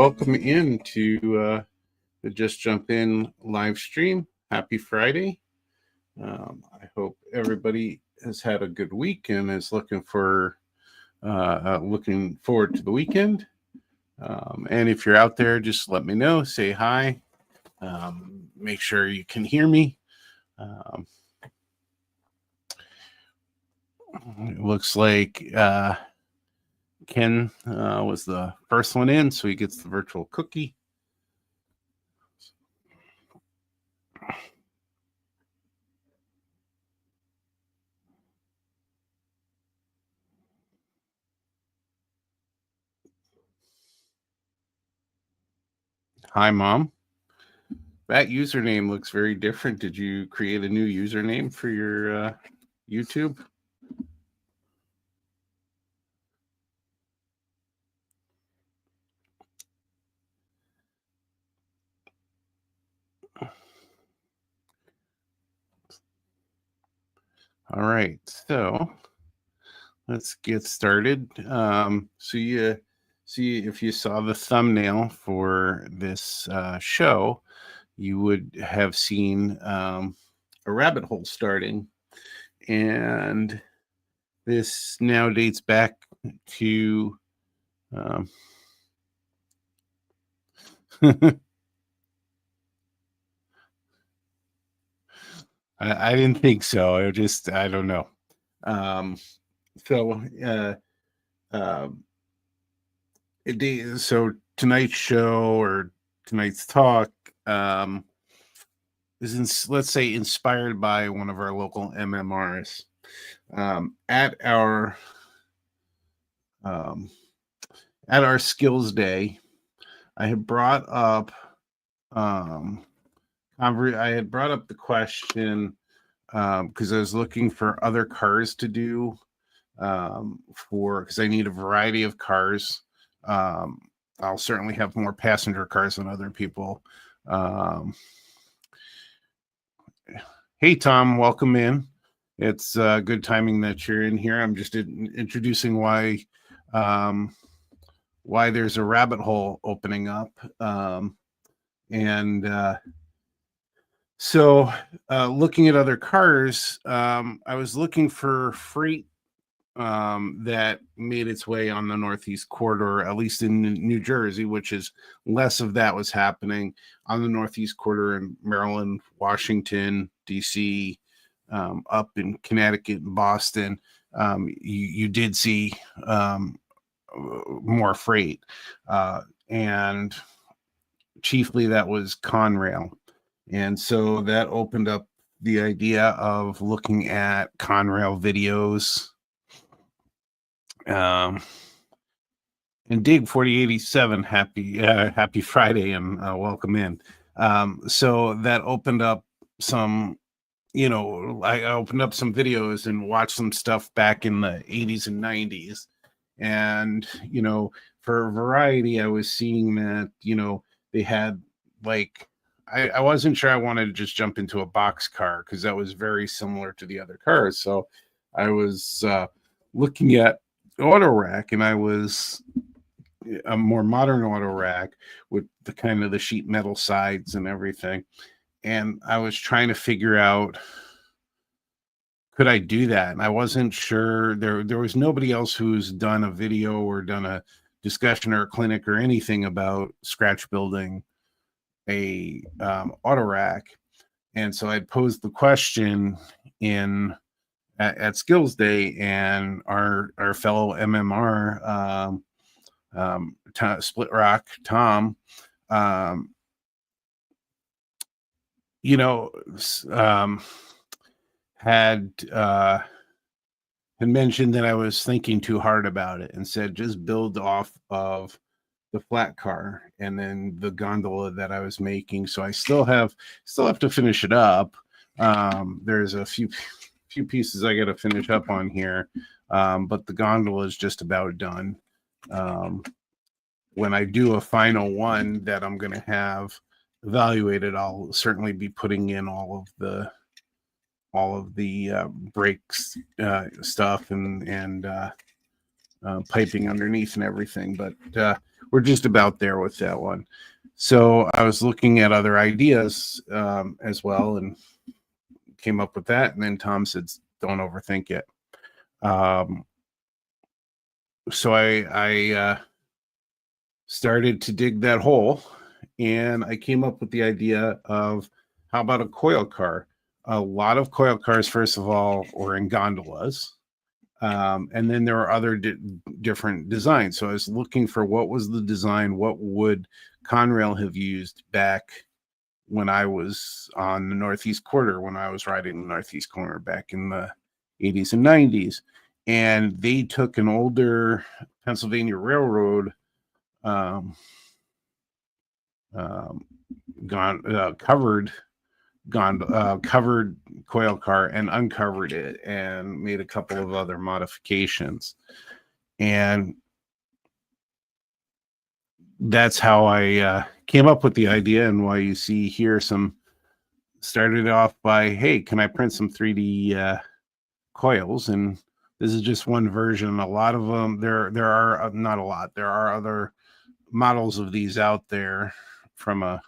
welcome in to the Just Jump In live stream. Happy Friday. I hope everybody has had a good week and is looking forward to the weekend. And if you're out there, just let me know. Say hi. Make sure you can hear me. It looks like Ken was the first one in, so he gets the virtual cookie. Hi, Mom. That username looks very different. Did you create a new username for your YouTube? All right, so let's get started. So you see, if you saw the thumbnail for this show, you would have seen a rabbit hole starting, and this now dates back to I didn't think so. I don't know. So tonight's show or tonight's talk is, let's say, inspired by one of our local MMRs. At our skills day, I had brought up the question because I was looking for other cars to do because I need a variety of cars. I'll certainly have more passenger cars than other people. Hey, Tom, welcome in. It's good timing that you're in here. I'm just introducing why there's a rabbit hole opening up. So looking at other cars, I was looking for freight that made its way on the Northeast corridor, at least in New Jersey, which is less of that was happening on the Northeast corridor in Maryland, Washington, DC, up in Connecticut and Boston. You did see more freight, and chiefly that was Conrail. And so that opened up the idea of looking at Conrail videos. And Dig 4087, happy Friday and welcome in. So that opened up some, I opened up some videos and watched some stuff back in the 80s and 90s. And, for a variety, I was seeing that, they had like, I wasn't sure I wanted to just jump into a box car because that was very similar to the other cars. So I was looking at auto rack, and I was a more modern auto rack with the kind of the sheet metal sides and everything. And I was trying to figure out, could I do that? And I wasn't sure. There was nobody else who's done a video or done a discussion or a clinic or anything about scratch building a auto rack. And so I'd posed the question at Skills Day, and our fellow MMR Split Rock Tom had mentioned that I was thinking too hard about it and said just build off of the flat car and then the gondola that I was making. So I still have to finish it up. There's a few pieces I got to finish up on here, but the gondola is just about done. When I do a final one that I'm going to have evaluated, I'll certainly be putting in all of the brakes stuff and piping underneath and everything. But we're just about there with that one. So I was looking at other ideas as well, and came up with that. And then Tom said, "Don't overthink it." So I started to dig that hole, and I came up with the idea of, how about a coil car? A lot of coil cars, first of all, were in gondolas. And then there are other different designs. So I was looking for, what was the design, what would Conrail have used back when I was on the Northeast Quarter, when I was riding the Northeast Corner back in the 80s and 90s. And they took an older Pennsylvania Railroad covered coil car and uncovered it and made a couple of other modifications. And that's how I came up with the idea, and why you see here started off by, hey, can I print some 3D coils? And this is just one version. A lot of them, there are not a lot. There are other models of these out there from a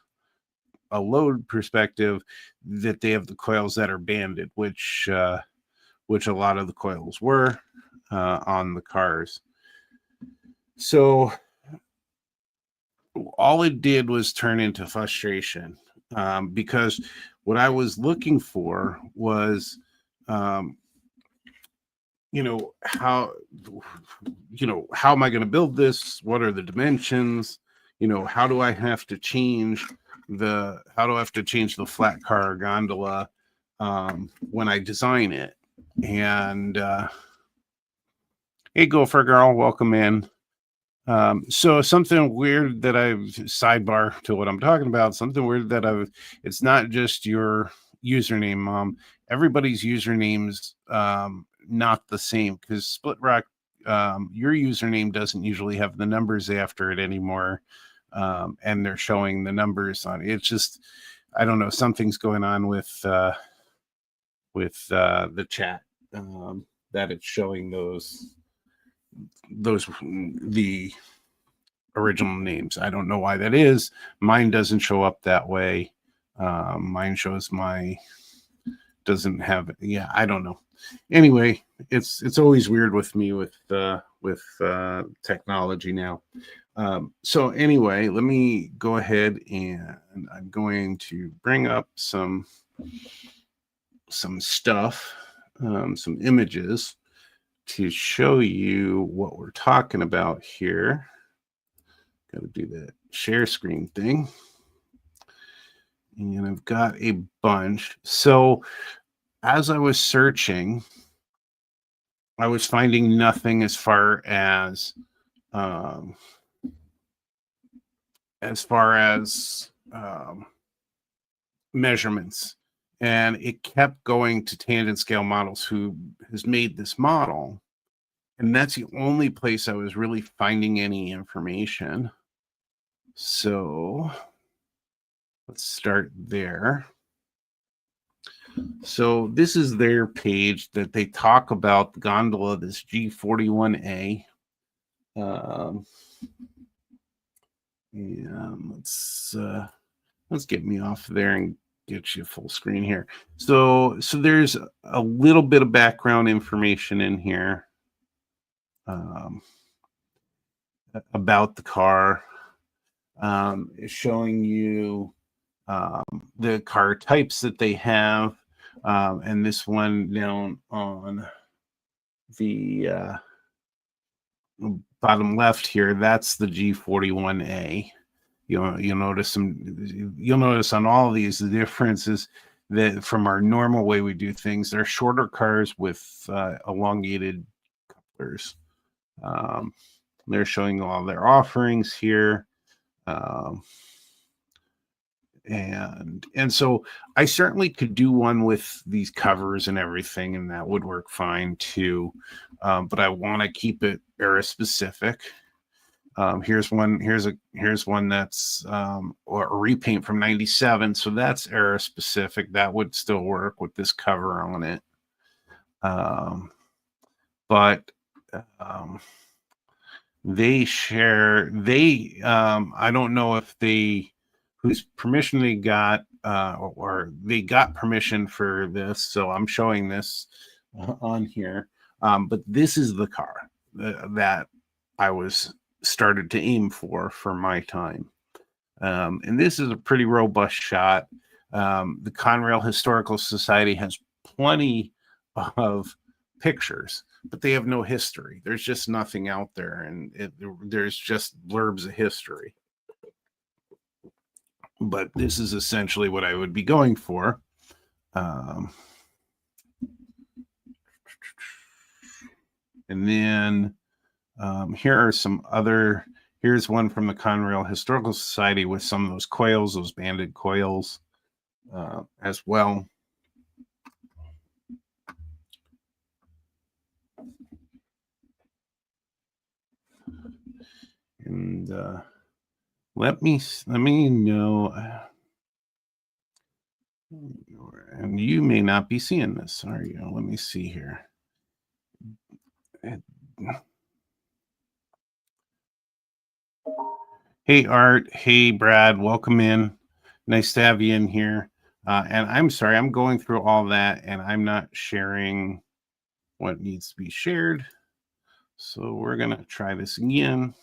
load perspective, that they have the coils that are banded, which a lot of the coils were on the cars. So all it did was turn into frustration, because what I was looking for was, how am I going to build this? What are the dimensions? How do I have to change the flat car gondola when I design it? And hey, Gopher Girl, welcome in. So something weird that I've, sidebar to what I'm talking about, something weird that it's not just your username, Mom. Everybody's usernames not the same, because Split Rock, your username doesn't usually have the numbers after it anymore. And they're showing the numbers on it. It's just, I don't know, something's going on with the chat, that it's showing the original names. I don't know why that is. Mine doesn't show up that way. Mine shows doesn't have, yeah, I don't know. Anyway, it's always weird with me with technology now. So anyway, let me go ahead, and I'm going to bring up some stuff, some images to show you what we're talking about here. Got to do that share screen thing. And I've got a bunch. So as I was searching, I was finding nothing as far as measurements, and it kept going to Tangent Scale Models, who has made this model, and that's the only place I was really finding any information. So let's start there. So this is their page that they talk about the gondola, this G41A. And let's get me off there and get you full screen here. So there's a little bit of background information in here about the car, showing you the car types that they have, and this one down on the bottom left here, that's the G41A. You'll notice on all of these, the difference is that from our normal way we do things, they're shorter cars with elongated couplers. They're showing all their offerings here. And so I certainly could do one with these covers and everything, and that would work fine too. But I want to keep it era specific. Here's one that's a repaint from 97. So that's era specific. That would still work with this cover on it. But they share, I don't know if they, whose permission they got, or they got permission for this. So I'm showing this on here. But this is the car that I was started to aim for my time. And this is a pretty robust shot. The Conrail Historical Society has plenty of pictures, but they have no history. There's just nothing out there, and there's just blurbs of history. But this is essentially what I would be going for. And then here are some other. Here's one from the Conrail Historical Society with some of those coils, those banded coils, as well. And let me know. And you may not be seeing this. There you go. Let me see here. Hey, Art. Hey, Brad. Welcome in. Nice to have you in here. And I'm sorry, I'm going through all that and I'm not sharing what needs to be shared. So we're going to try this again.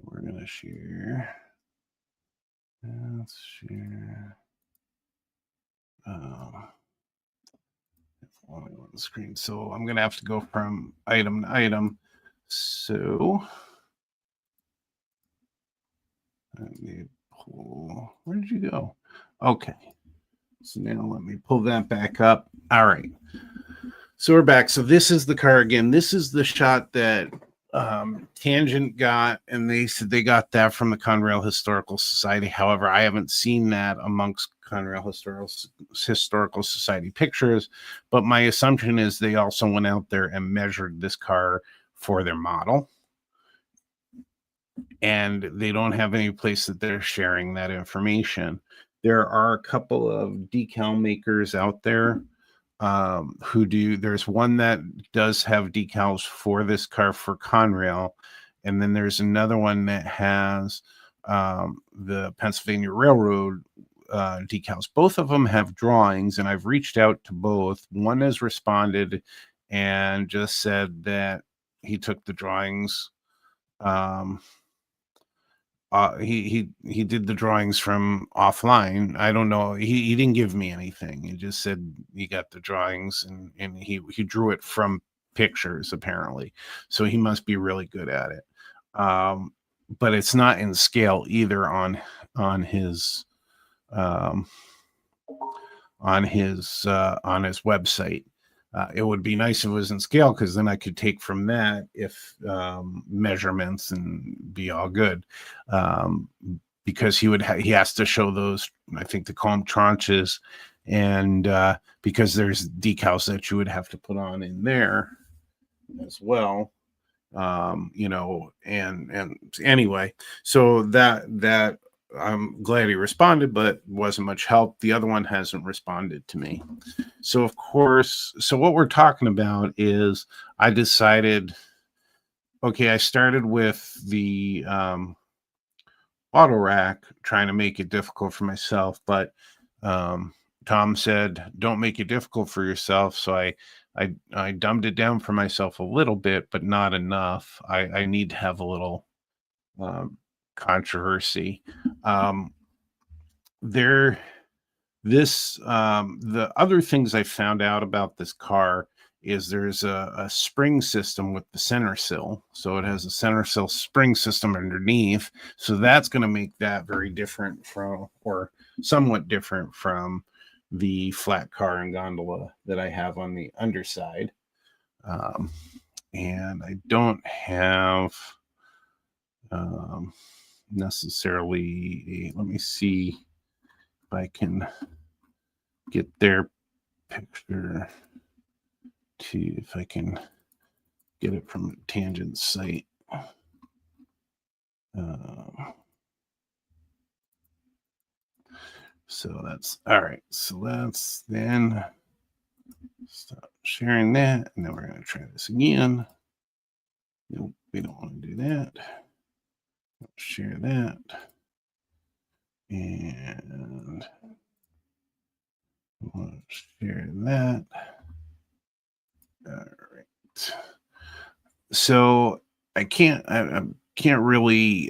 We're going to share. Let's share. Only on the screen. So I'm going to have to go from item to item. So let me pull. Where did you go? Okay. So now let me pull that back up. All right. So we're back. So this is the car again. This is the shot that Tangent got, and they said they got that from the Conrail Historical Society. However, I haven't seen that amongst Conrail Historical Society pictures, but my assumption is they also went out there and measured this car for their model, and they don't have any place that they're sharing that information. There are a couple of decal makers out there who do. There's one that does have decals for this car for Conrail, and then there's another one that has the Pennsylvania Railroad decals. Both of them have drawings, and I've reached out to both. One has responded and just said that he took the drawings. He did the drawings from offline. I don't know. He didn't give me anything. He just said he got the drawings and he drew it from pictures apparently. So he must be really good at it. But it's not in scale either on his website. It would be nice if it was in scale because then I could take from that if measurements and be all good. Because he has to show those, I think they call them tranches, and because there's decals that you would have to put on in there as well. And anyway, so that I'm glad he responded, but wasn't much help. The other one hasn't responded to me. So of course, so what we're talking about is I decided, okay, I started with the auto rack, trying to make it difficult for myself, but Tom said, don't make it difficult for yourself. So I dumbed it down for myself a little bit, but not enough. I need to have a little controversy. The other things I found out about this car is there's a spring system with the center sill. So it has a center sill spring system underneath. So that's going to make that very different from, or somewhat different from, the flat car and gondola that I have on the underside. And I don't have necessarily let me see if I can get their picture to, if I can get it from Tangent site. So that's all right. So that's then Stop sharing that. And then we're going to try this again. Nope, we don't want to do that. Share that. And we'll share that. All right. So I can't really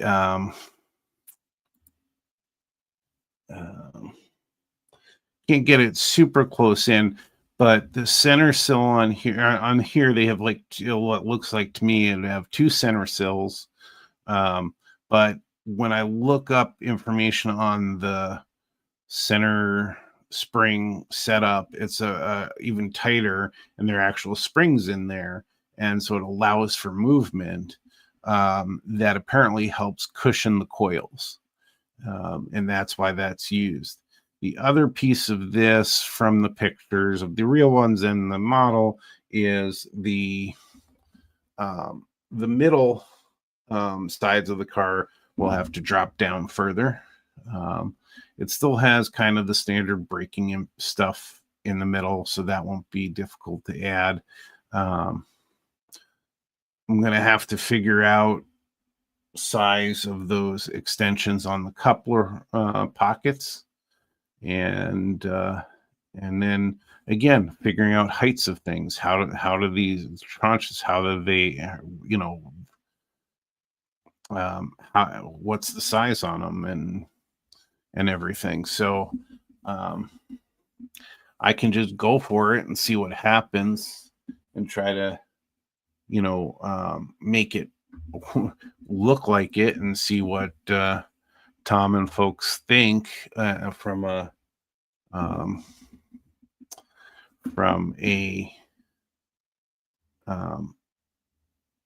can't get it super close in, but the center sill on here they have like, you know, what looks like to me it have two center sills. But when I look up information on the center spring setup, it's a even tighter, and there are actual springs in there, and so it allows for movement that apparently helps cushion the coils, and that's why that's used. The other piece of this from the pictures of the real ones and the model is the middle sides of the car will have to drop down further. It still has kind of the standard braking stuff in the middle, so that won't be difficult to add. I'm going to have to figure out size of those extensions on the coupler pockets, and then again figuring out heights of things. How do these tranches? How do they, you know, what's the size on them and everything. So I can just go for it and see what happens and try to, you know, make it look like it and see what Tom and folks think from a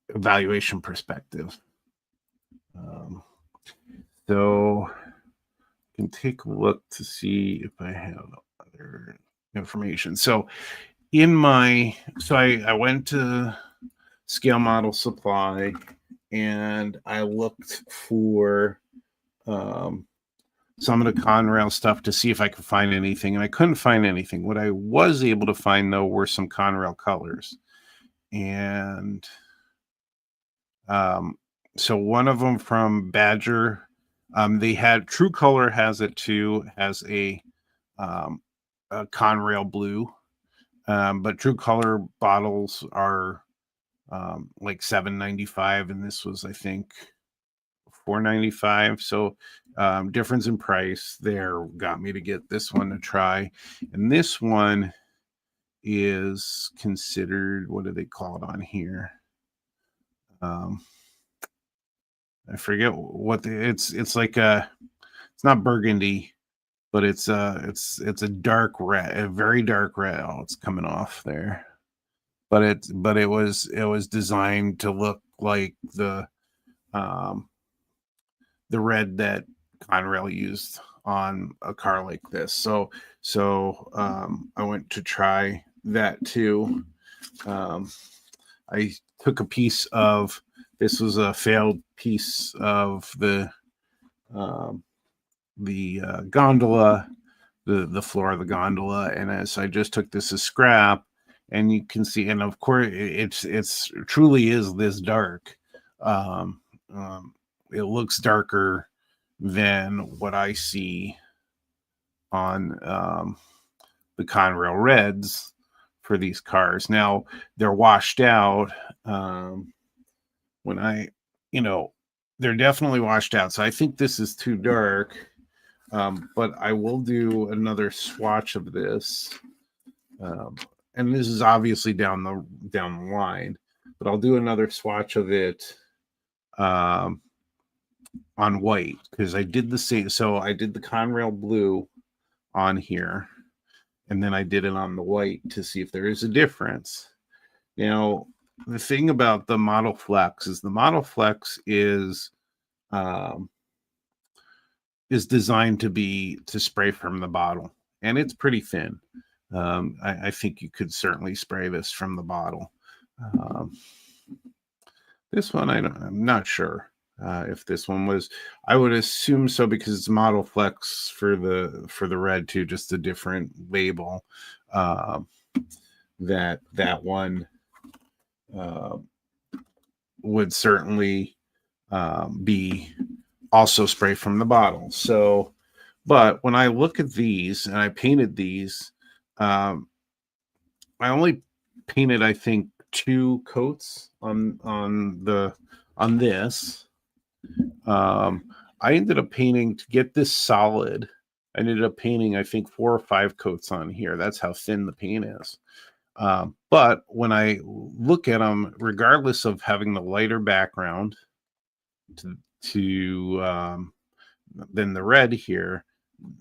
evaluation perspective. So I can take a look to see if I have other information. So I went to Scale Model Supply and I looked for some of the Conrail stuff to see if I could find anything, and I couldn't find anything. What I was able to find, though, were some Conrail colors. And so one of them from Badger, they had True Color has it too, has a Conrail blue, but True Color bottles are like $7.95, and this was, I think, $4.95. So difference in price there got me to get this one to try. And this one is considered, what do they call it on here? I forget what it's like it's not burgundy, but it's a dark red, a very dark red. Oh, it's coming off there. But it was designed to look like the red that Conrail used on a car like this. So I went to try that too. I took a piece of, this was a failed piece of the gondola, the floor of the gondola, and as I just took this as scrap, and you can see, and of course it's truly is this dark. It looks darker than what I see on the Conrail Reds for these cars. Now they're washed out. When I, you know, they're definitely washed out. So I think this is too dark. But I will do another swatch of this. And this is obviously down the line, but I'll do another swatch of it on white, because I did the same. So I did the Conrail blue on here, and then I did it on the white to see if there is a difference. Now, the thing about the Model Flex is the Model Flex is designed to spray from the bottle, and it's pretty thin. I think you could certainly spray this from the bottle. This one, I'm not sure if this one was. I would assume so, because it's Model Flex for the red too, just a different label. that one would certainly be also spray from the bottle. So, but when I look at these, and I painted these, I only painted, I think, 2 coats on this. I ended up painting, to get this solid, I ended up painting, I think, 4 or 5 coats on here. That's how thin the paint is. But when I look at them, regardless of having the lighter background than the red here,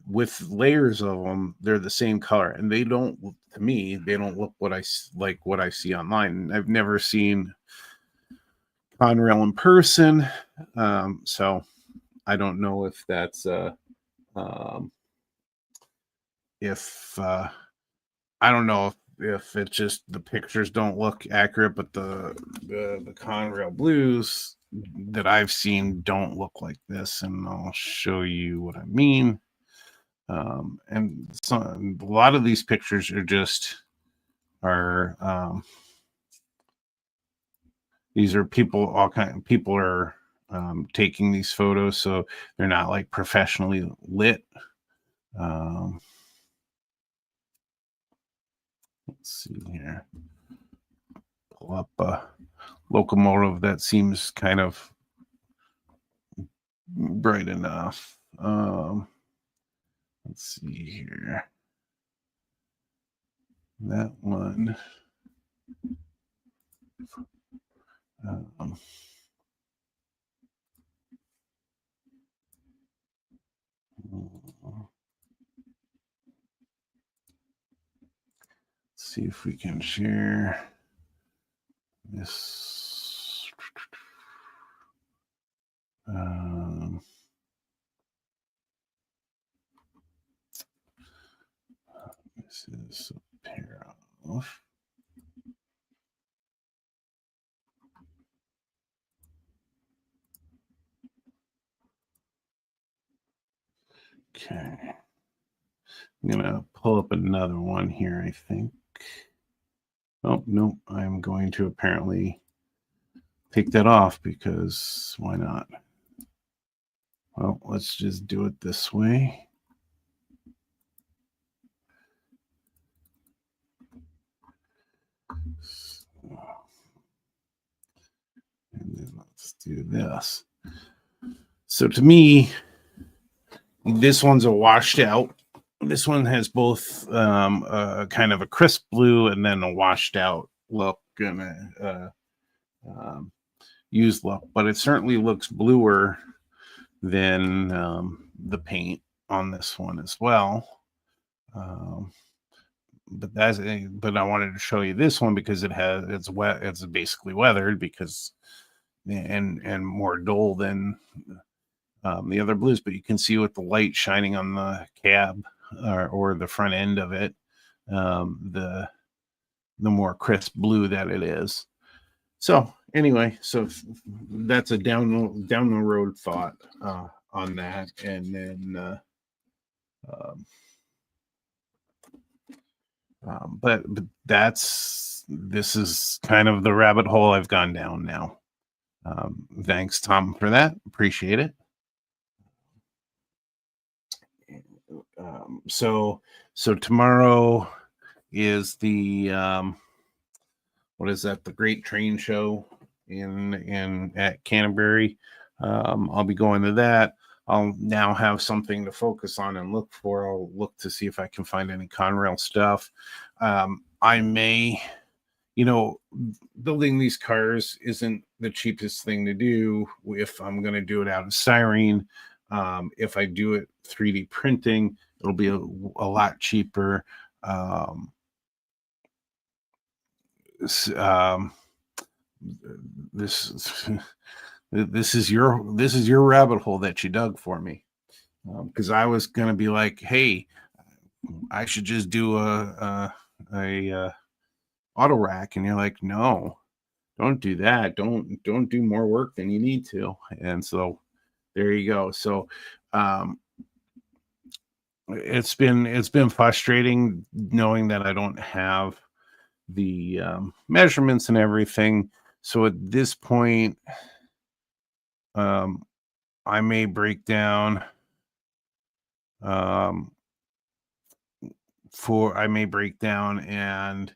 with layers of them, they're the same color, and they don't, to me, they don't look what I see online. I've never seen Conrail in person, so I don't know if that's if I don't know if it's just the pictures don't look accurate, but the Conrail blues that I've seen don't look like this, and I'll show you what I mean. And a lot of these pictures are these are people are taking these photos, so they're not like professionally lit. Let's see here. Pull up a locomotive that seems kind of bright enough. Let's see here. That one. See if we can share this. This is a pair of. Okay. I'm gonna pull up another one here, I think. Oh, no, I'm going to apparently take that off, because why not? Well, let's just do it this way. And then let's do this. So to me, this one's a washed out. This one has both kind of a crisp blue and then a washed out look and a used look, but it certainly looks bluer than the paint on this one as well. But I wanted to show you this one because it's wet. It's basically weathered because and more dull than the other blues. But you can see with the light shining on the cab or the front end of it, the more crisp blue that it is. So anyway, so that's a down the road thought on that, and then but this is kind of the rabbit hole I've gone down now. Thanks, Tom, for that. Appreciate it. So tomorrow is the what is that? The Great Train Show at Canterbury. I'll be going to that. I'll now have something to focus on and look for. I'll look to see if I can find any Conrail stuff. I may, building these cars isn't the cheapest thing to do if I'm going to do it out of styrene. If I do it 3D printing, it'll be a lot cheaper. This is your rabbit hole that you dug for me, because I was going to be like, hey, I should just do a auto rack, and you're like, no, don't do that. Don't do more work than you need to. And so there you go. So it's been frustrating knowing that I don't have measurements and everything. So at this point, I may break down um, and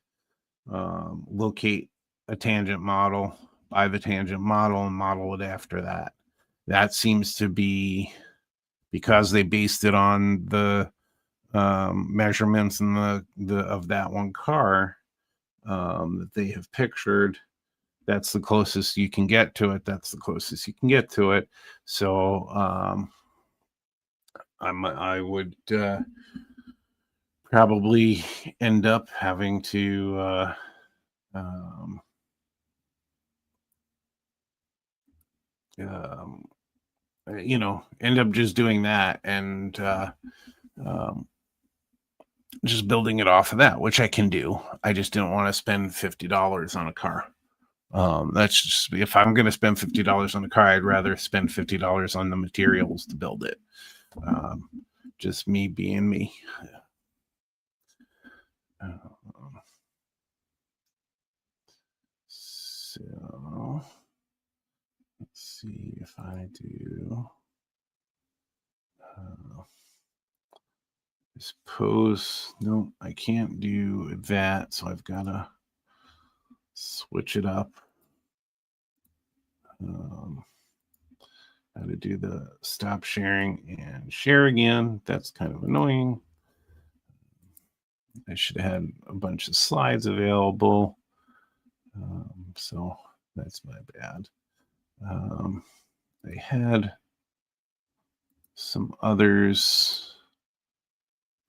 locate a tangent model, buy the tangent model, and model it after that. That seems to be because they based it on the measurements and the of that one car that they have pictured. That's the closest you can get to it. So I would probably end up having to um, end up just doing that and um, just building it off of that, which I can do. I just didn't want to spend $50 on a car. That's just, if I'm going to spend $50 on a car, I'd rather spend $50 on the materials to build it. Just me being me. So let's see if I do this pose. No, I can't do that. So I've got to switch it up. How to do the stop sharing and share again. That's kind of annoying. I should have had a bunch of slides available. So that's my bad. I had some others.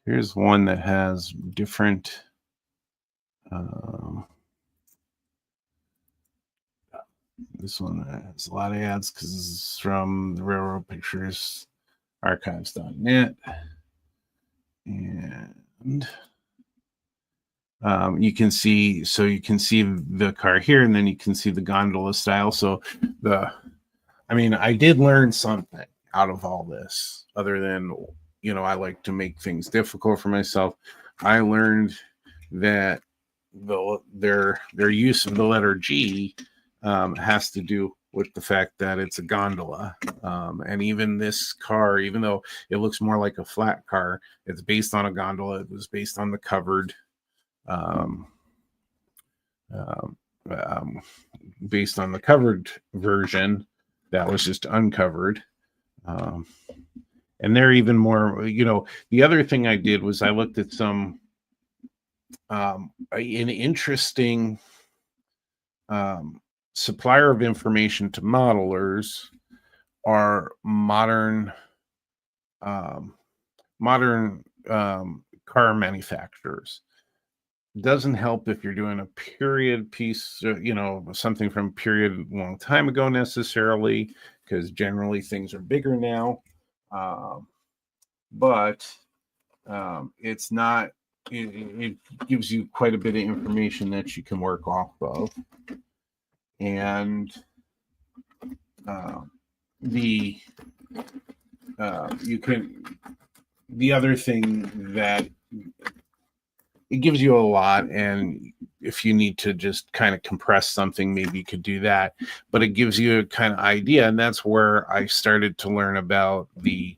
Here's one that has different this one has a lot of ads because this is from the Railroad Pictures Archives.net. And you can see the car here, and then you can see the gondola style. So I did learn something out of all this, other than, I like to make things difficult for myself. I learned that their use of the letter G has to do with the fact that it's a gondola. And even this car, even though it looks more like a flat car, it's based on a gondola. It was based on the covered, based on the covered version that was just uncovered. And they're even more, the other thing I did was I looked at some an interesting supplier of information to modelers are modern car manufacturers. Doesn't help if you're doing a period piece, something from period a long time ago necessarily, because generally things are bigger now. But it's not, it gives you quite a bit of information that you can work off of. And the other thing that it gives you a lot, and if you need to just kind of compress something, maybe you could do that, but it gives you a kind of idea. And that's where I started to learn about the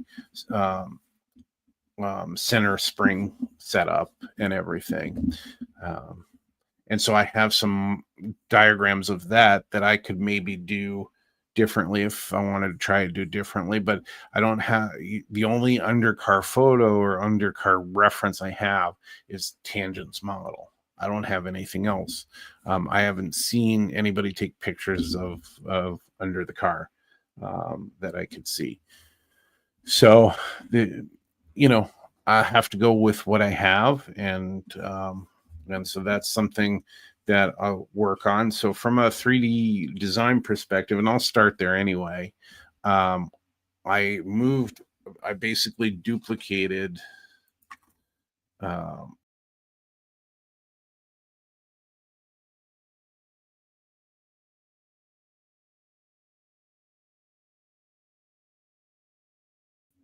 center spring setup and everything. And so I have some diagrams of that I could maybe do differently if I wanted to try to do differently, but I don't have, the only undercar photo or undercar reference I have is Tangent's model. I don't have anything else. I haven't seen anybody take pictures of under the car that I could see. So I have to go with what I have, and so that's something that I'll work on. So from a 3D design perspective, and I'll start there anyway, I basically duplicated well,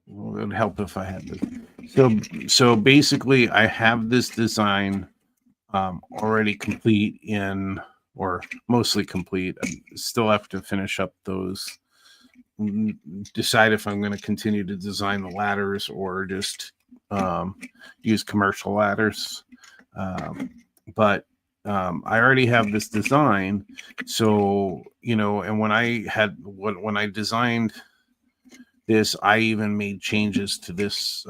it would help if I had this. So basically I have this design already complete or mostly complete. I still have to finish up those, decide if I'm going to continue to design the ladders or just use commercial ladders. But I already have this design. So, and when I designed this, I even made changes to this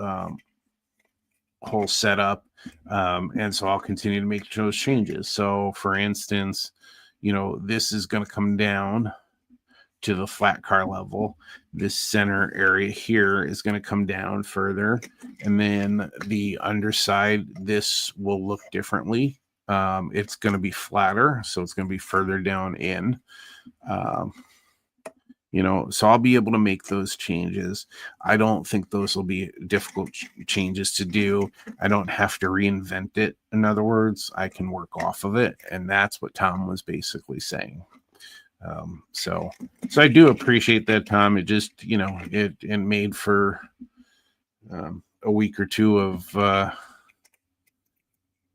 whole setup. And so I'll continue to make those changes. So for instance, this is going to come down to the flat car level. This center area here is going to come down further. And then the underside, this will look differently. It's going to be flatter. So it's going to be further down in. So I'll be able to make those changes. I don't think those will be difficult changes to do. I don't have to reinvent it. In other words, I can work off of it. And that's what Tom was basically saying. So I do appreciate that, Tom. It just, it made for a week or two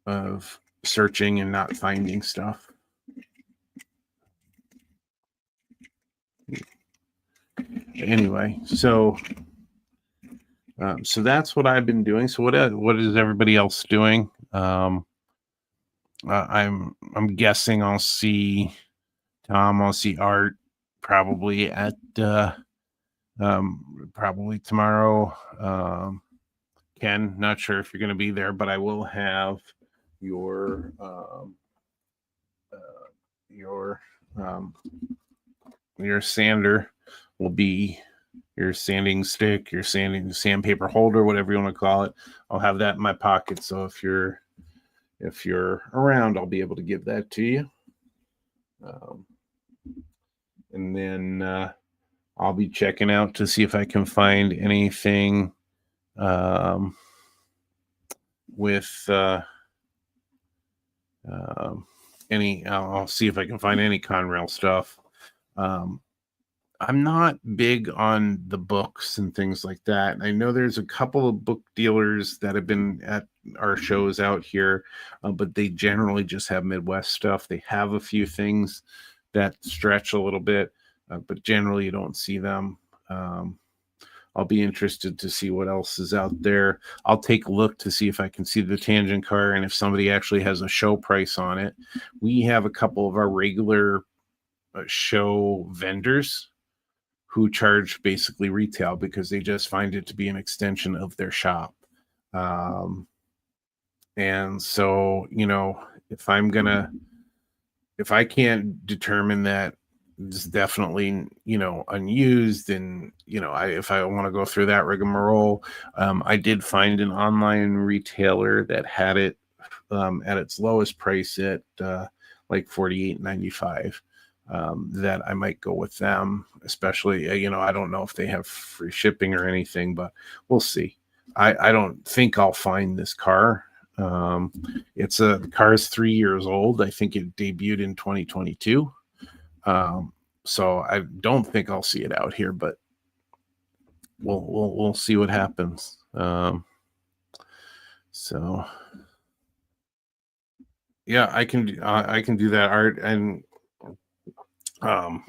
of searching and not finding stuff. Anyway, so that's what I've been doing. So what is everybody else doing? I'm guessing I'll see Tom. I'll see Art probably at probably tomorrow. Ken, not sure if you're going to be there, but I will have your sander will be your sanding stick, your sandpaper holder, whatever you want to call it. I'll have that in my pocket. So if you're around, I'll be able to give that to you. And then I'll be checking out to see if I can find anything with I'll see if I can find any Conrail stuff. I'm not big on the books and things like that. I know there's a couple of book dealers that have been at our shows out here, but they generally just have Midwest stuff. They have a few things that stretch a little bit, but generally you don't see them. I'll be interested to see what else is out there. I'll take a look to see if I can see the tangent car and if somebody actually has a show price on it. We have a couple of our regular show vendors who charge basically retail because they just find it to be an extension of their shop. And so, if I can't determine that it's definitely, unused, and, if I want to go through that rigmarole, I did find an online retailer that had it at its lowest price at like $48.95. That I might go with them, especially, I don't know if they have free shipping or anything, but we'll see. I don't think I'll find this car. The car is 3 years old. I think it debuted in 2022. So I don't think I'll see it out here, but we'll see what happens. So yeah, I can do that, Art. And I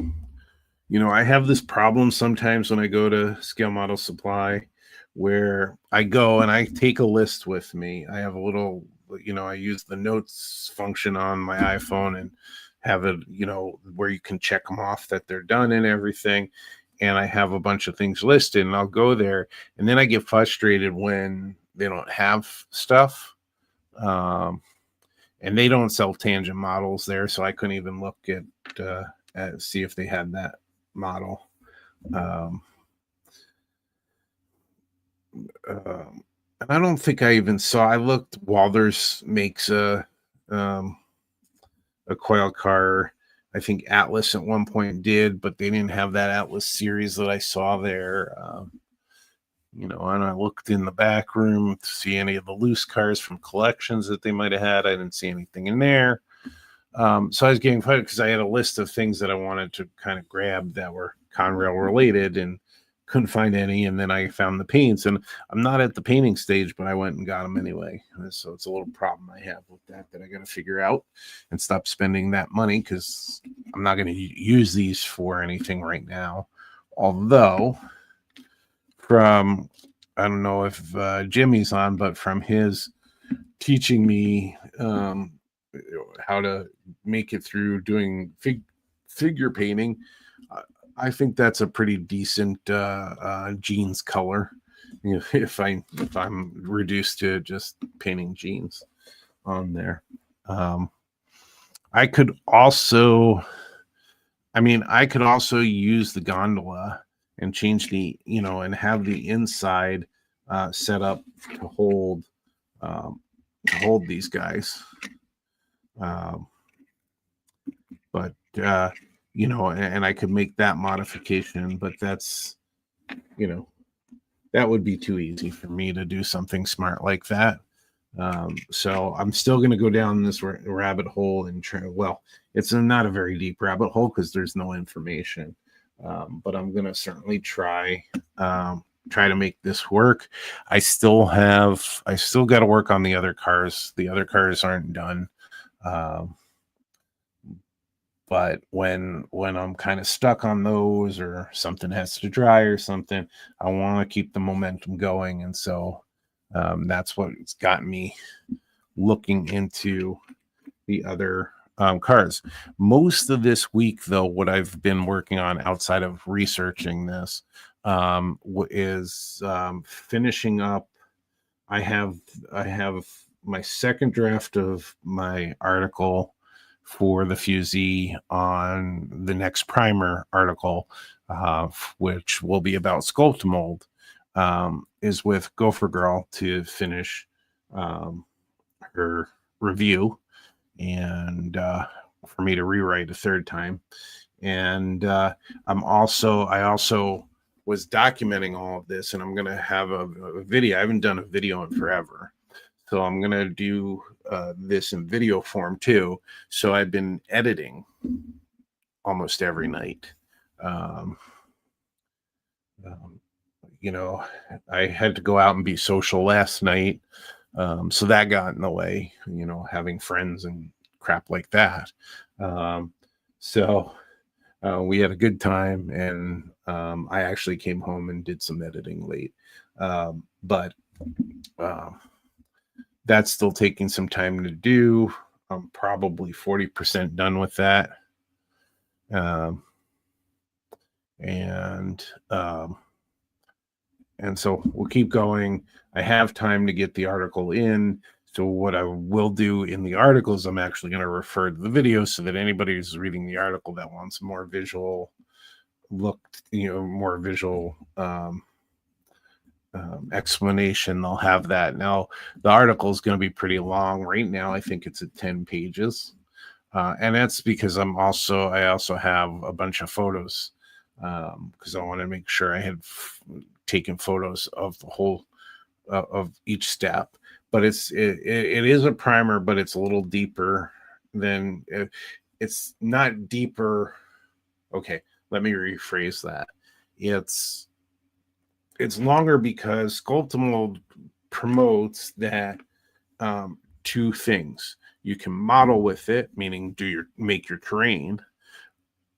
have this problem sometimes when I go to Scale Model Supply, where I go and I take a list with me. I have a little, I use the notes function on my iPhone and have it, where you can check them off that they're done and everything. And I have a bunch of things listed, and I'll go there, and then I get frustrated when they don't have stuff. And they don't sell tangent models there, so I couldn't even look at see if they had that model. And I don't think I even saw. I looked. Walthers makes a Coil car. I think Atlas at one point did, but they didn't have that Atlas series that I saw there. And I looked in the back room to see any of the loose cars from collections that they might have had. I didn't see anything in there. So I was getting fired because I had a list of things that I wanted to kind of grab that were Conrail related and couldn't find any, and then I found the paints, and I'm not at the painting stage, but I went and got them anyway. So it's a little problem I have with that I got to figure out and stop spending that money, because I'm not going to use these for anything right now. Although, from, I don't know if Jimmy's on, but from his teaching me how to make it through doing figure painting, I think that's a pretty decent jeans color. You know, if I'm reduced to just painting jeans on there. I could also use the gondola and change the, and have the inside set up to hold these guys. But and I could make that modification, but that's, that would be too easy for me to do something smart like that. So I'm still going to go down this rabbit hole and try. Well, it's not a very deep rabbit hole because there's no information, but I'm going to certainly try to make this work. I still got to work on the other cars. The other cars aren't done. But when I'm kind of stuck on those, or something has to dry or something, I want to keep the momentum going. And so that's what's got me looking into the other cars. Most of this week, though, what I've been working on outside of researching this is finishing up. I have my second draft of my article for the Fusey on the next primer article, which will be about sculpt mold, is with Gopher Girl to finish her review, and for me to rewrite a third time. And I also was documenting all of this, and I'm going to have a video. I haven't done a video in forever. So I'm going to do this in video form too. So I've been editing almost every night. I had to go out and be social last night. So that got in the way, having friends and crap like that. So we had a good time, and I actually came home and did some editing late. But that's still taking some time to do. I'm probably 40% done with that. And so we'll keep going. I have time to get the article in. So what I will do in the article is I'm actually going to refer to the video, so that anybody who's reading the article that wants more visual look, more visual explanation, they'll have that. Now, the article is going to be pretty long. Right now, I think it's at 10 pages. And that's because I also have a bunch of photos, because I want to make sure I had taken photos of the whole of each step. But it is a primer, but it's a little deeper than it's not deeper. Okay, let me rephrase that. It's longer because Sculpt Mold promotes that two things. You can model with it, meaning make your terrain,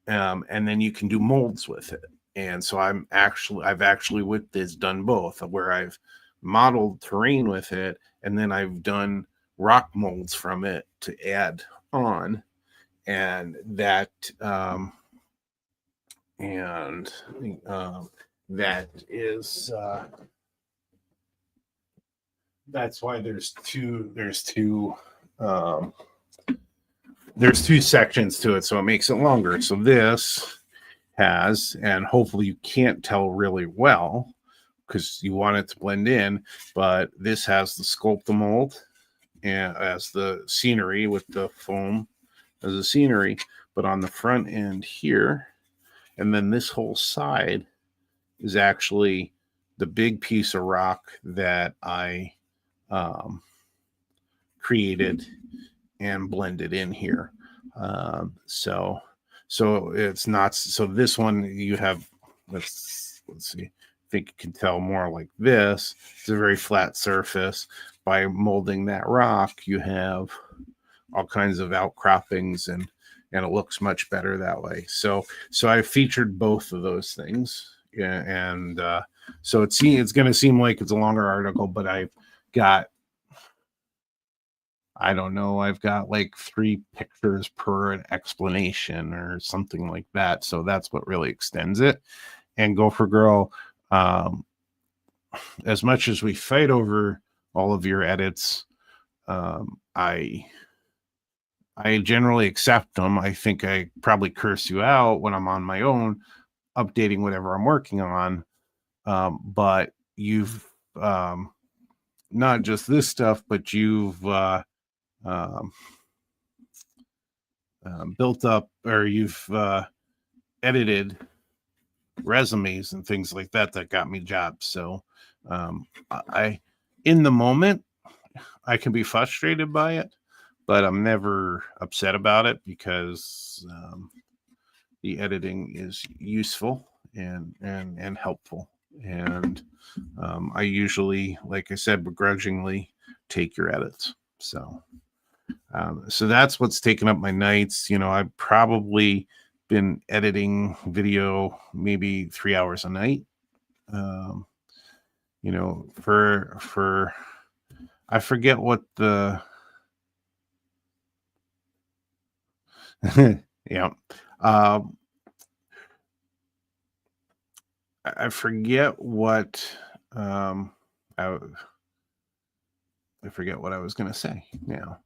and then you can do molds with it. And so I've actually with this done both, where I've modeled terrain with it, and then I've done rock molds from it to add on, and that that is that's why there's two sections to it, so it makes it longer. So this has, and hopefully you can't tell really well because you want it to blend in, but this has the sculpt mold and as the scenery with the foam as a scenery, but on the front end here, and then this whole side is actually the big piece of rock that I created and blended in here. So it's not, so this one you have, let's let's see, I think you can tell more like this. It's a very flat surface. By molding that rock, you have all kinds of outcroppings, and it looks much better that way. So I featured both of those things. Yeah, and so it's going to seem like it's a longer article, but I've got, I don't know, I've got like 3 pictures per an explanation or something like that. So that's what really extends it. And Gopher Girl, as much as we fight over all of your edits, I generally accept them. I think I probably curse you out when I'm on my own, updating whatever I'm working on. But you've not just this stuff, but you've built up, or you've edited resumes and things like that got me jobs. So I, in the moment, I can be frustrated by it, but I'm never upset about it, because the editing is useful and helpful. And I usually, like I said, begrudgingly take your edits. So that's what's taken up my nights. I've probably been editing video maybe 3 hours a night. For I forget what the yeah. I forget what I forget what I was going to say now.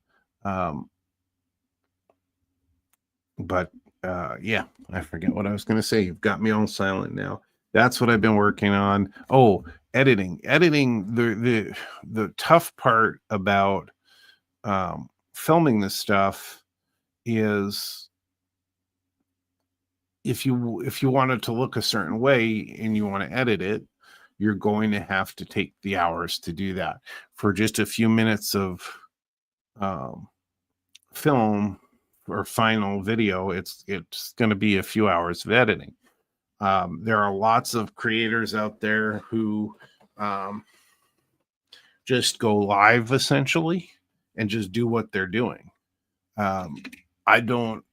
But yeah, I forget what I was going to say. You've got me all silent now. That's what I've been working on. Oh, editing. The tough part about filming this stuff is, if you want it to look a certain way and you want to edit it, you're going to have to take the hours to do that. For just a few minutes of film or final video, it's going to be a few hours of editing. There are lots of creators out there who just go live essentially and just do what they're doing. I don't,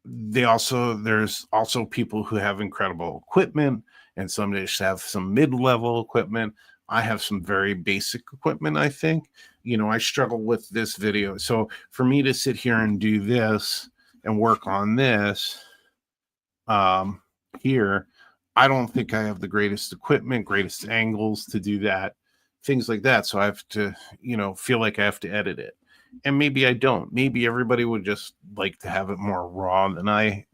there's also people who have incredible equipment, and some just have some mid-level equipment. I have some very basic equipment, I think. I struggle with this video. So for me to sit here and do this and work on this here, I don't think I have the greatest equipment, greatest angles to do that, things like that. So I have to, feel like I have to edit it. And maybe I don't. Maybe everybody would just like to have it more raw than I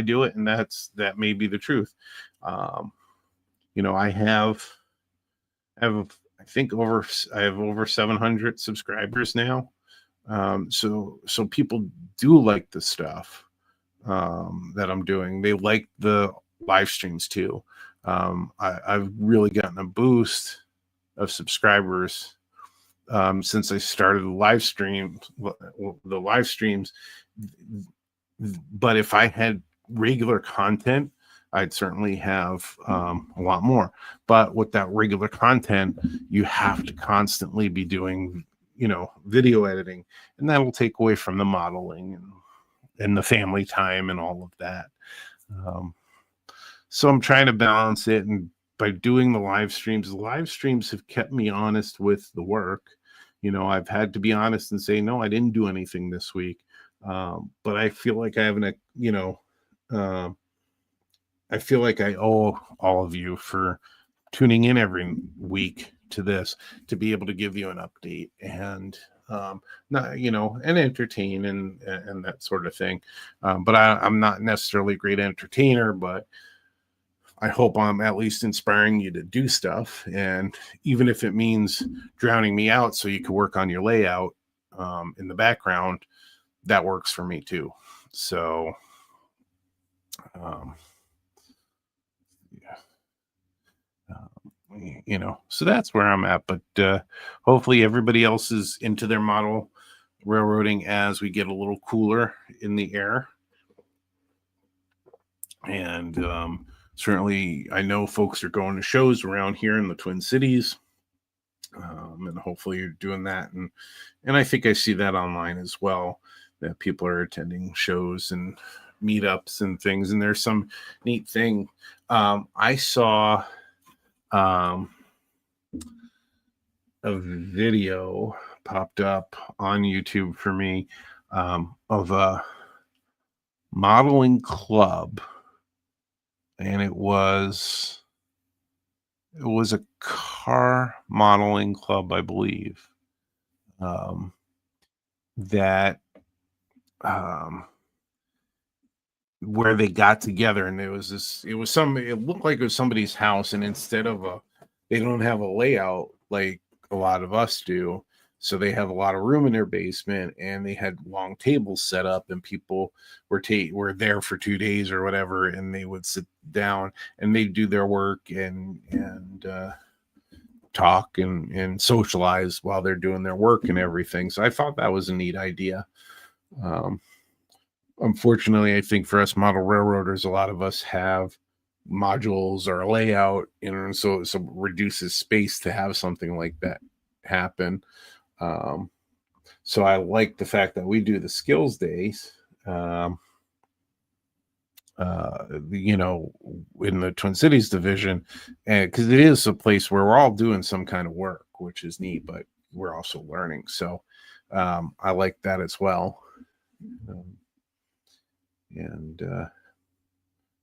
do it, and that may be the truth. I have I think I have over 700 subscribers now. So people do like the stuff that I'm doing. They like the live streams too. I've really gotten a boost of subscribers since I started the live streams. But if I had regular content, I'd certainly have a lot more. But with that regular content, you have to constantly be doing, video editing, and that'll take away from the modeling and the family time and all of that. So I'm trying to balance it, and by doing the live streams have kept me honest with the work. I've had to be honest and say, no, I didn't do anything this week. But I feel like I haven't, I feel like I owe all of you for tuning in every week to this, to be able to give you an update and not, and entertain and that sort of thing. But I'm not necessarily a great entertainer, but I hope I'm at least inspiring you to do stuff. And even if it means drowning me out so you can work on your layout in the background, that works for me too. So, so that's where I'm at. But hopefully everybody else is into their model railroading as we get a little cooler in the air. And certainly I know folks are going to shows around here in the Twin Cities, and hopefully you're doing that. And I think I see that online as well, that people are attending shows and meetups and things. And there's some neat thing. I saw um, a video popped up on YouTube for me, of a modeling club, and it was a car modeling club, I believe, um, that um, where they got together, and it looked like it was somebody's house, and instead of they don't have a layout like a lot of us do, so they have a lot of room in their basement, and they had long tables set up, and people were there for 2 days or whatever, and they would sit down and they do their work and talk and socialize while they're doing their work and everything. So I thought that was a neat idea. um, Unfortunately, I think for us model railroaders, a lot of us have modules or a layout, so it reduces space to have something like that happen. Um, so I like the fact that we do the skills days, you know, in the Twin Cities division, and because it is a place where we're all doing some kind of work, which is neat, but we're also learning. So I like that as well. Um, and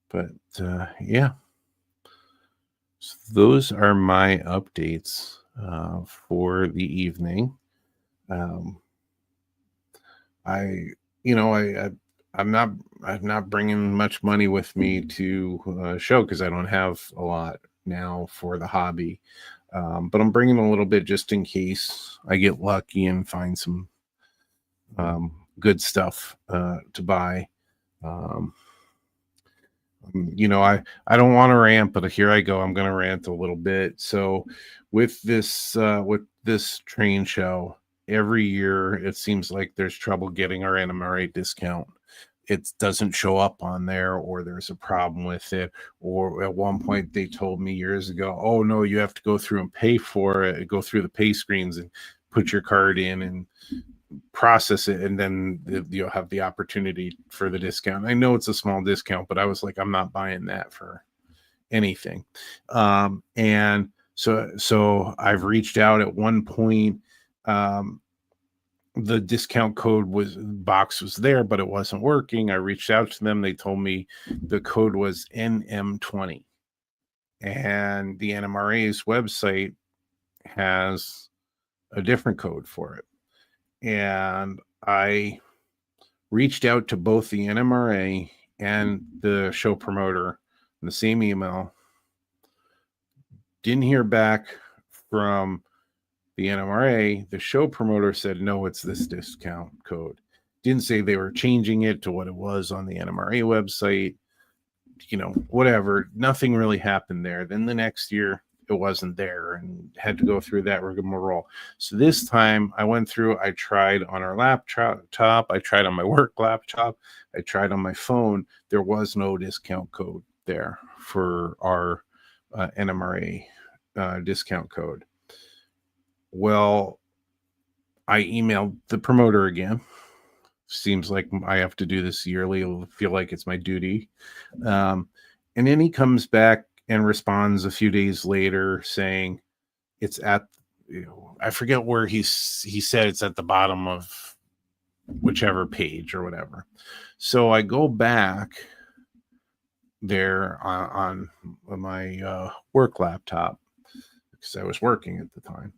but yeah, so those are my updates for the evening. um I you know I'm not bringing much money with me to show, because I don't have a lot now for the hobby, but I'm bringing a little bit just in case I get lucky and find some good stuff to buy. um I don't want to rant, but here I go. I'm going to rant a little bit. So with this train show, every year it seems like there's trouble getting our NMRA discount. It doesn't show up on there, or there's a problem with it. Or at one point they told me years ago, oh no, you have to go through and pay for it, go through the pay screens and put your card in and process it, and then you'll have the opportunity for the discount. I know it's a small discount, but I was like, I'm not buying that for anything. And so I've reached out at one point. The discount code box was there, but it wasn't working. I reached out to them. They told me the code was NM20, and the NMRA's website has a different code for it. And I reached out to both the NMRA and the show promoter in the same email. Didn't hear back from the NMRA. The show promoter said, no, it's this discount code. Didn't say they were changing it to what it was on the NMRA website. Whatever. Nothing really happened there. Then the next year, it wasn't there, and had to go through that rigmarole. So this time I went through, I tried on our laptop, I tried on my work laptop, I tried on my phone. There was no discount code there for our NMRA discount code. Well, I emailed the promoter again. Seems like I have to do this yearly. I feel like it's my duty. And then he comes back and responds a few days later saying it's at, I forget where he said it's at the bottom of whichever page or whatever. So I go back there on my work laptop, because I was working at the time,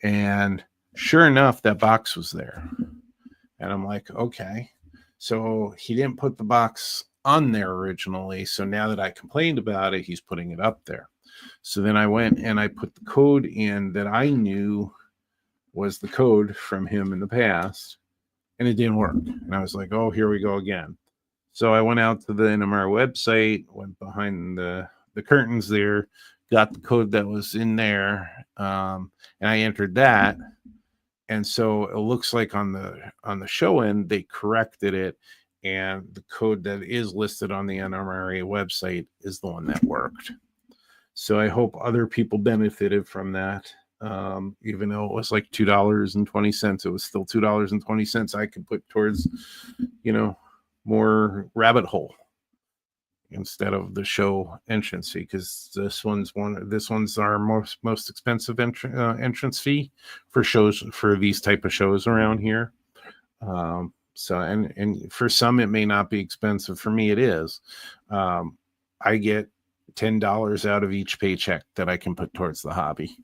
and sure enough, that box was there. And I'm like, okay. So he didn't put the box on there originally. So now that I complained about it, he's putting it up there. So then I went and I put the code in that I knew was the code from him in the past, and it didn't work. And I was like, oh, here we go again. So I went out to the NMR website, went behind the curtains there, got the code that was in there, and I entered that. And so it looks like on the show end, they corrected it, and the code that is listed on the NMRA website is the one that worked. So I hope other people benefited from that. Even though it was like $2.20, it was still $2.20 I could put towards, more rabbit hole instead of the show entrance fee, because this one's our most expensive entrance fee for shows, for these type of shows around here. So and for some it may not be expensive. For me it is. I get $10 out of each paycheck that I can put towards the hobby.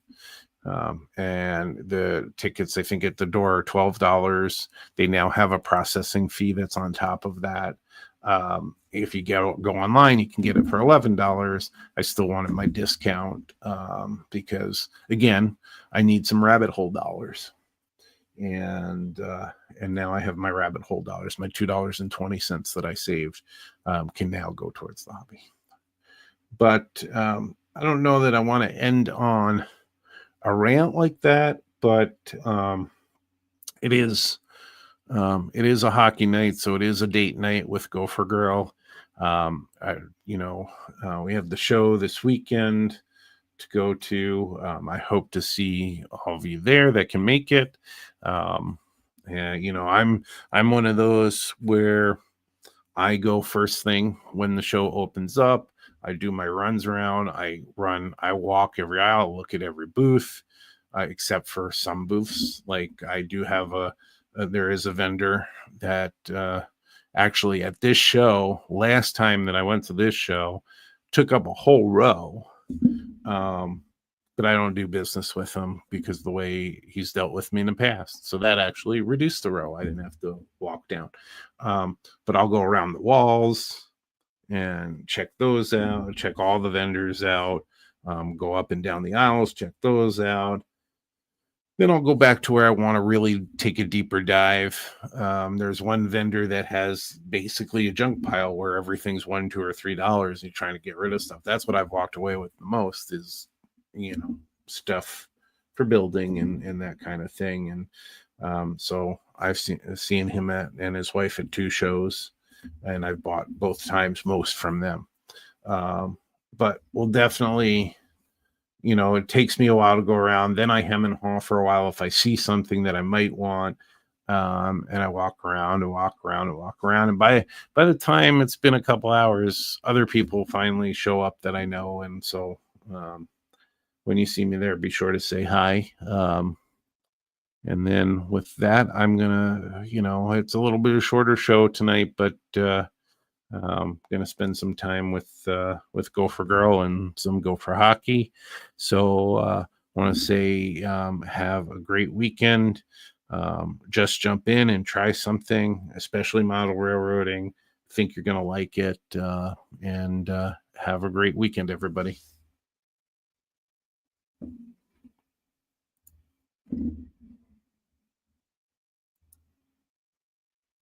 And the tickets, I think, at the door are $12. They now have a processing fee that's on top of that. If you go online, you can get it for $11. I still wanted my discount because, again, I need some rabbit hole dollars. And now I have my rabbit hole dollars. My $2.20 that I saved can now go towards the hobby. But I don't know that I want to end on a rant like that, but it is a hockey night, so it is a date night with Gopher Girl. We have the show this weekend to go to. I hope to see all of you there that can make it. I'm one of those where I go first thing when the show opens up. I do my runs around. I walk every aisle, look at every booth, except for some booths. Like I do have there is a vendor that actually at this show, last time that I went to this show, took up a whole row. But I don't do business with him because the way he's dealt with me in the past. So that actually reduced the row. I didn't have to walk down. But I'll go around the walls and check those out, check all the vendors out, go up and down the aisles, check those out. Then I'll go back to where I want to really take a deeper dive. There's one vendor that has basically a junk pile where everything's $1, $2, or $3. You're trying to get rid of stuff. That's what I've walked away with the most is, stuff for building and that kind of thing. And so I've seen him and his wife at 2 shows, and I've bought both times most from them. But we'll definitely, it takes me a while to go around. Then I hem and haw for a while if I see something that I might want. And I walk around and walk around and walk around. And by the time it's been a couple hours, other people finally show up that I know. And so when you see me there, be sure to say hi. And then with that, I'm gonna, it's a little bit of a shorter show tonight, but gonna spend some time with Gopher Girl and some Gopher hockey. So want to say have a great weekend. Just jump in and try something, especially model railroading. Think you're gonna like it, and have a great weekend, everybody.